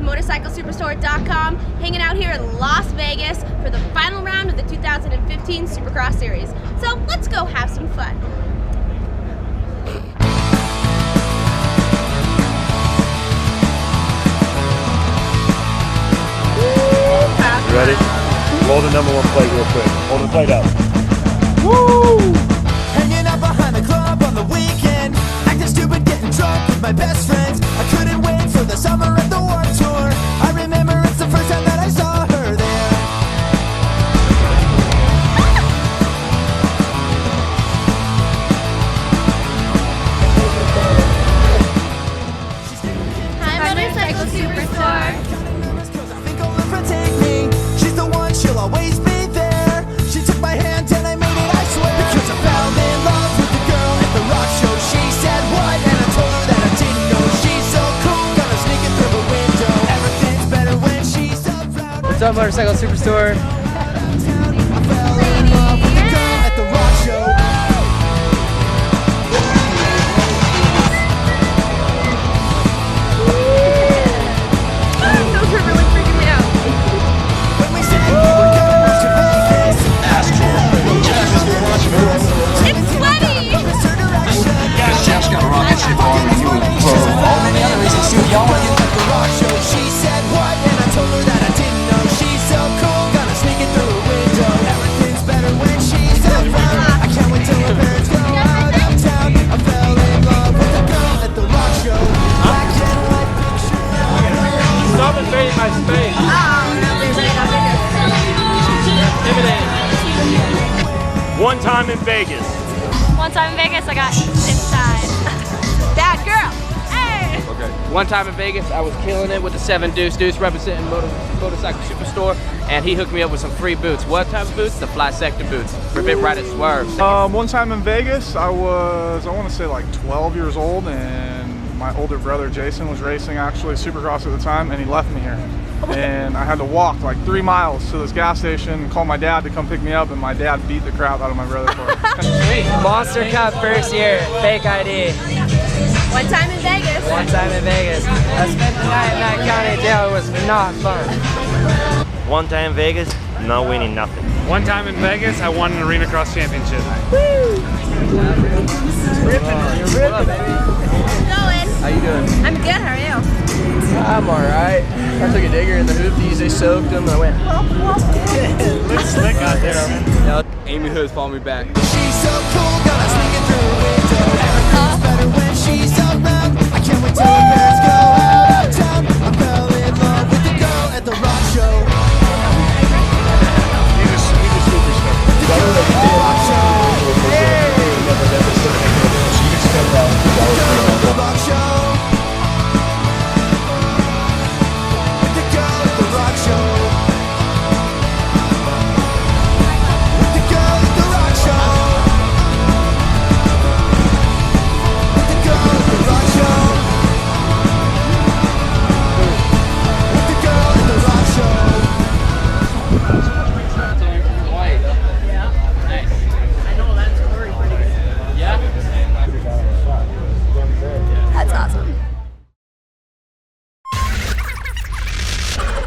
MotorcycleSuperstore.com, hanging out here in Las Vegas for the final round of the 2015 Supercross Series. So let's go have some fun. You ready? Roll the number 1 plate real quick. Hold the plate up. Woo! Hanging out behind the club on the weekend, acting stupid, getting drunk with my best friends. I couldn't wait for the summer at the Warped Tour. I remember it's the first time that I saw her there. Hi, Motorcycle Superstore. She's the one, she'll always be there. She took my hand and I made it, I swear. Because I fell in love with the girl at the rock show. She said what? And I told her that I didn't know. She's so cool, gonna sneak it through the window. Everything's better when she's around. What's up, Motorcycle Superstore? I fell in love with the girl at the rock show. Those were really freaking me out. When we said we were gonna move to Vegas, It's sweaty! Mr. Direction. Jeff's got a rocket ship on with you. All many other reasons too. Y'all want to get the rock show. She said what? And I told her that I didn't know. She's so cool, gonna sneak it through a window. Everything's better when she's around. I can't wait till her parents go out of town. I fell in love with the girl at the rock show. Black and white picture. Stop invading my space. One time in Vegas. One time in Vegas, I got inside. Bad girl. Hey! Okay. One time in Vegas, I was killing it with the 7 Deuce representing Motorcycle Superstore, and he hooked me up with some free boots. What type of boots? The Fly Sector boots. Rip it right at Swerve. One time in Vegas, I want to say like 12 years old, and my older brother Jason was racing actually Supercross at the time, and he left me here. And I had to walk like 3 miles to this gas station and call my dad to come pick me up, and my dad beat the crap out of my brother for it. Monster Cup first year, fake ID. One time in Vegas. One time in Vegas. I spent the night in that county jail. It was not fun. One time in Vegas, not winning nothing. One time in Vegas, I won an Arenacross championship. What up, baby? Going. How you doing? I'm good, how are you? I'm alright. I took a digger in the hoopties, they soaked them, and I went, Looks slick out there. Amy Hood's following me back. She's so cool, gonna sneak it through a window.